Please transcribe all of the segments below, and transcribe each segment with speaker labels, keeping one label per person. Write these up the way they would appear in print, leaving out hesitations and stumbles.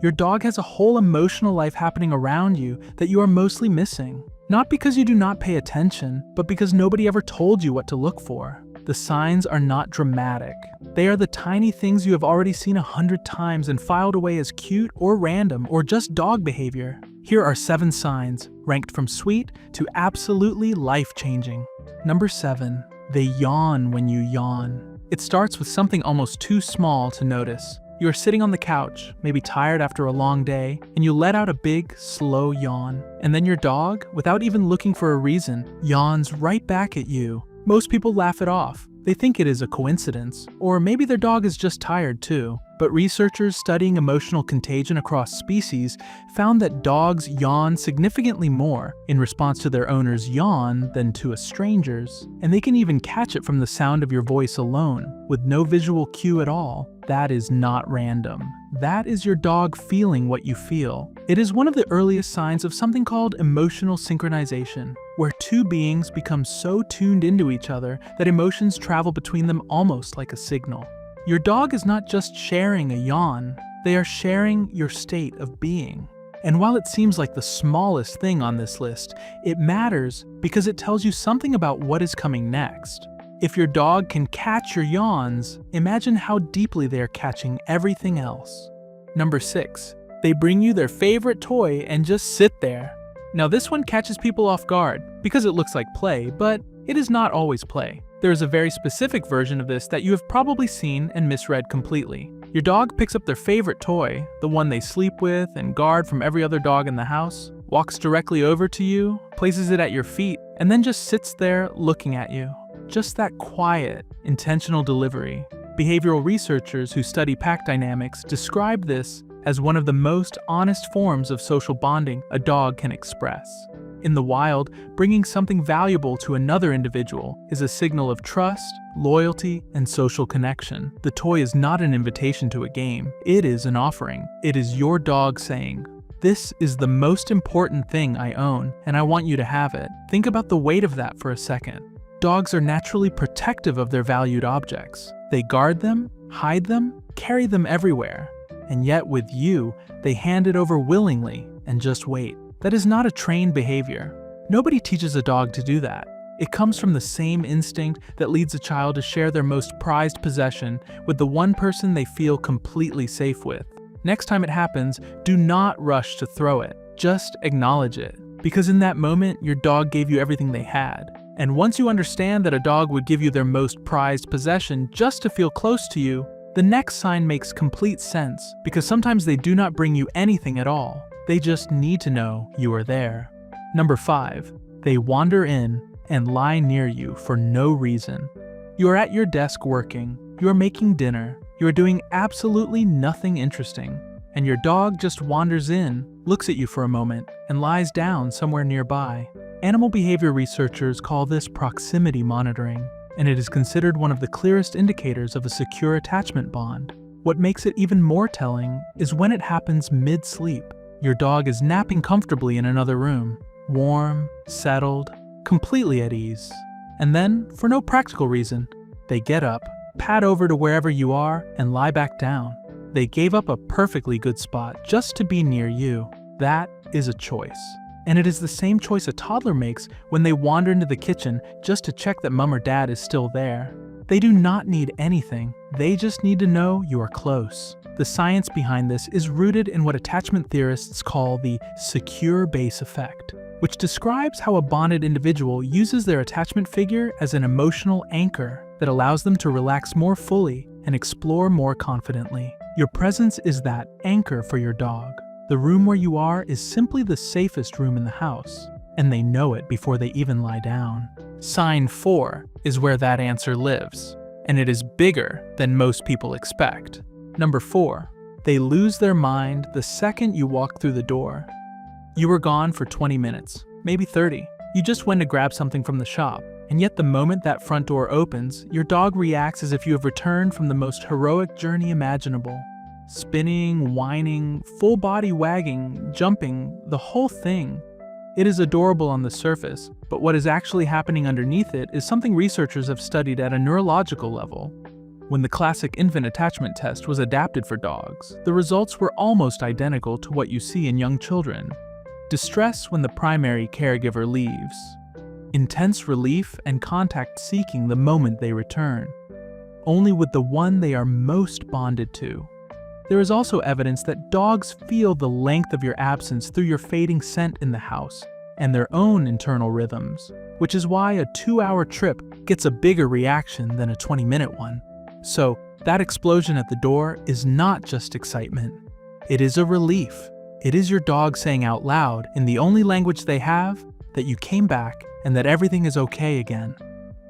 Speaker 1: Your dog has a whole emotional life happening around you that you are mostly missing. Not because you do not pay attention, but because nobody ever told you what to look for. The signs are not dramatic. They are the tiny things you have already seen 100 times and filed away as cute or random or just dog behavior. Here are 7 signs, ranked from sweet to absolutely life-changing. Number 7. They yawn when you yawn. It starts with something almost too small to notice. You are sitting on the couch, maybe tired after a long day, and you let out a big, slow yawn. And then your dog, without even looking for a reason, yawns right back at you. Most people laugh it off. They think it is a coincidence, or maybe their dog is just tired too. But researchers studying emotional contagion across species found that dogs yawn significantly more in response to their owner's yawn than to a stranger's. And they can even catch it from the sound of your voice alone, with no visual cue at all. That is not random. That is your dog feeling what you feel. It is one of the earliest signs of something called emotional synchronization, where two beings become so tuned into each other that emotions travel between them almost like a signal. Your dog is not just sharing a yawn, they are sharing your state of being. And while it seems like the smallest thing on this list, it matters because it tells you something about what is coming next. If your dog can catch your yawns, imagine how deeply they are catching everything else. Number 6. They bring you their favorite toy and just sit there. Now this one catches people off guard because it looks like play, but it is not always play. There is a very specific version of this that you have probably seen and misread completely. Your dog picks up their favorite toy, the one they sleep with and guard from every other dog in the house, walks directly over to you, places it at your feet, and then just sits there looking at you. Just that quiet, intentional delivery. Behavioral researchers who study pack dynamics describe this as one of the most honest forms of social bonding a dog can express. In the wild, bringing something valuable to another individual is a signal of trust, loyalty, and social connection. The toy is not an invitation to a game. It is an offering. It is your dog saying, "This is the most important thing I own, and I want you to have it." Think about the weight of that for a second. Dogs are naturally protective of their valued objects. They guard them, hide them, carry them everywhere. And yet with you, they hand it over willingly and just wait. That is not a trained behavior. Nobody teaches a dog to do that. It comes from the same instinct that leads a child to share their most prized possession with the one person they feel completely safe with. Next time it happens, do not rush to throw it. Just acknowledge it. Because in that moment, your dog gave you everything they had. And once you understand that a dog would give you their most prized possession just to feel close to you, the next sign makes complete sense, because sometimes they do not bring you anything at all. They just need to know you are there. Number 5. They wander in and lie near you for no reason. You are at your desk working, you are making dinner, you are doing absolutely nothing interesting, and your dog just wanders in, looks at you for a moment, and lies down somewhere nearby. Animal behavior researchers call this proximity monitoring, and it is considered one of the clearest indicators of a secure attachment bond. What makes it even more telling is when it happens mid-sleep. Your dog is napping comfortably in another room, warm, settled, completely at ease. And then, for no practical reason, they get up, pad over to wherever you are, and lie back down. They gave up a perfectly good spot just to be near you. That is a choice. And it is the same choice a toddler makes when they wander into the kitchen just to check that mom or dad is still there. They do not need anything. They just need to know you are close. The science behind this is rooted in what attachment theorists call the secure base effect, which describes how a bonded individual uses their attachment figure as an emotional anchor that allows them to relax more fully and explore more confidently. Your presence is that anchor for your dog. The room where you are is simply the safest room in the house, and they know it before they even lie down. Sign 4 is where that answer lives, and it is bigger than most people expect. Number 4, they lose their mind the second you walk through the door. You were gone for 20 minutes, maybe 30. You just went to grab something from the shop, and yet the moment that front door opens, your dog reacts as if you have returned from the most heroic journey imaginable. Spinning, whining, full body wagging, jumping, the whole thing. It is adorable on the surface, but what is actually happening underneath it is something researchers have studied at a neurological level. When the classic infant attachment test was adapted for dogs, the results were almost identical to what you see in young children. Distress when the primary caregiver leaves. Intense relief and contact seeking the moment they return. Only with the one they are most bonded to. There is also evidence that dogs feel the length of your absence through your fading scent in the house and their own internal rhythms, which is why a 2-hour trip gets a bigger reaction than a 20-minute one. So, that explosion at the door is not just excitement. It is a relief. It is your dog saying out loud, in the only language they have, that you came back and that everything is okay again.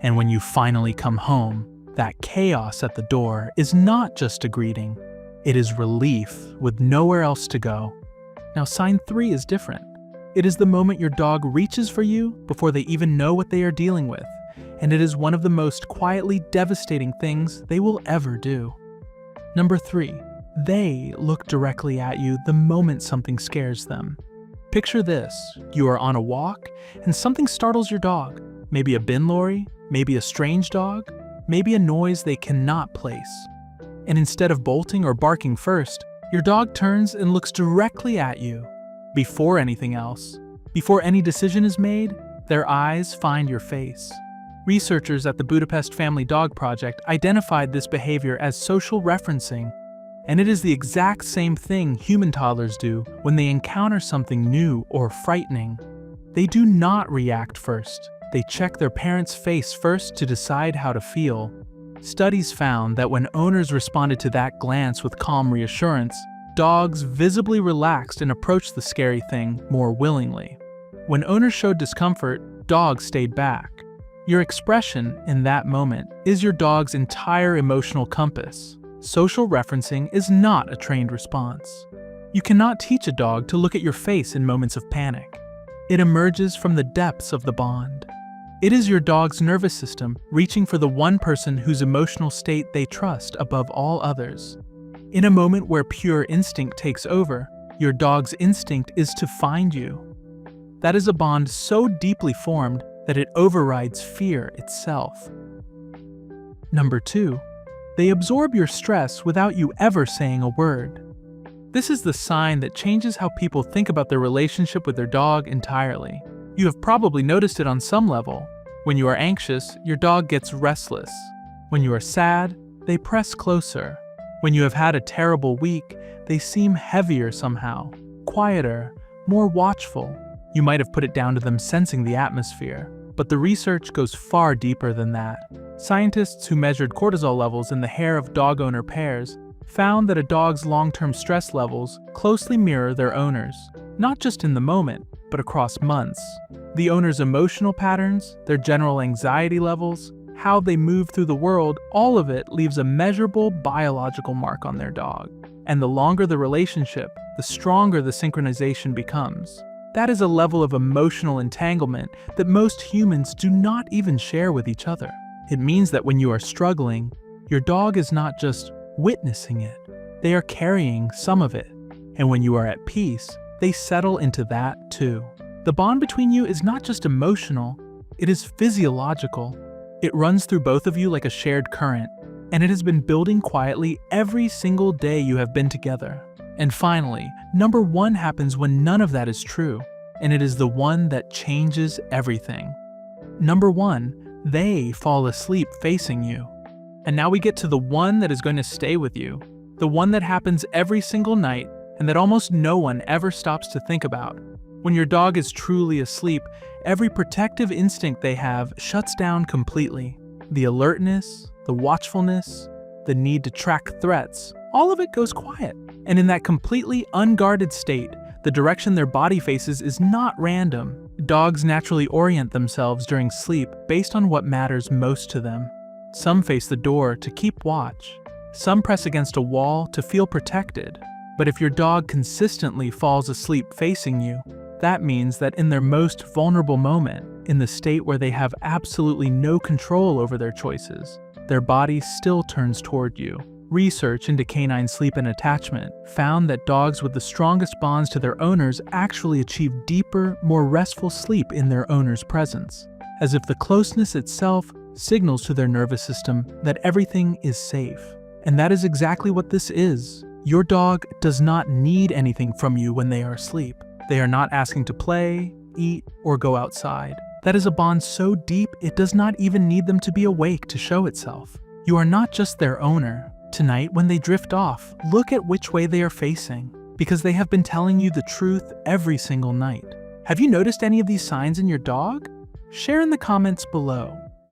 Speaker 1: And when you finally come home, that chaos at the door is not just a greeting. It is relief with nowhere else to go. Now, sign 3 is different. It is the moment your dog reaches for you before they even know what they are dealing with, and it is one of the most quietly devastating things they will ever do. Number 3, they look directly at you the moment something scares them. Picture this: you are on a walk and something startles your dog. Maybe a bin lorry, maybe a strange dog, maybe a noise they cannot place. And instead of bolting or barking first, your dog turns and looks directly at you. Before anything else, before any decision is made, their eyes find your face. Researchers at the Budapest Family Dog Project identified this behavior as social referencing, and it is the exact same thing human toddlers do when they encounter something new or frightening. They do not react first. They check their parent's face first to decide how to feel. Studies found that when owners responded to that glance with calm reassurance, dogs visibly relaxed and approached the scary thing more willingly. When owners showed discomfort, dogs stayed back. Your expression in that moment is your dog's entire emotional compass. Social referencing is not a trained response. You cannot teach a dog to look at your face in moments of panic. It emerges from the depths of the bond. It is your dog's nervous system reaching for the one person whose emotional state they trust above all others. In a moment where pure instinct takes over, your dog's instinct is to find you. That is a bond so deeply formed that it overrides fear itself. Number 2, they absorb your stress without you ever saying a word. This is the sign that changes how people think about their relationship with their dog entirely. You have probably noticed it on some level. When you are anxious, your dog gets restless. When you are sad, they press closer. When you have had a terrible week, they seem heavier somehow, quieter, more watchful. You might have put it down to them sensing the atmosphere, but the research goes far deeper than that. Scientists who measured cortisol levels in the hair of dog owner pairs found that a dog's long-term stress levels closely mirror their owner's, not just in the moment, but across months. The owner's emotional patterns, their general anxiety levels, how they move through the world, all of it leaves a measurable biological mark on their dog. And the longer the relationship, the stronger the synchronization becomes. That is a level of emotional entanglement that most humans do not even share with each other. It means that when you are struggling, your dog is not just witnessing it, they are carrying some of it. And when you are at peace, they settle into that too. The bond between you is not just emotional, it is physiological. It runs through both of you like a shared current, and it has been building quietly every single day you have been together. And finally, number 1 happens when none of that is true, and it is the one that changes everything. Number 1, they fall asleep facing you. And now we get to the one that is going to stay with you, the one that happens every single night and that almost no one ever stops to think about. When your dog is truly asleep, every protective instinct they have shuts down completely. The alertness, the watchfulness, the need to track threats, all of it goes quiet. And in that completely unguarded state, the direction their body faces is not random. Dogs naturally orient themselves during sleep based on what matters most to them. Some face the door to keep watch. Some press against a wall to feel protected. But if your dog consistently falls asleep facing you, that means that in their most vulnerable moment, in the state where they have absolutely no control over their choices, their body still turns toward you. Research into canine sleep and attachment found that dogs with the strongest bonds to their owners actually achieve deeper, more restful sleep in their owner's presence, as if the closeness itself signals to their nervous system that everything is safe. And that is exactly what this is. Your dog does not need anything from you when they are asleep. They are not asking to play, eat, or go outside. That is a bond so deep it does not even need them to be awake to show itself. You are not just their owner. Tonight, when they drift off, look at which way they are facing, because they have been telling you the truth every single night. Have you noticed any of these signs in your dog? Share in the comments below.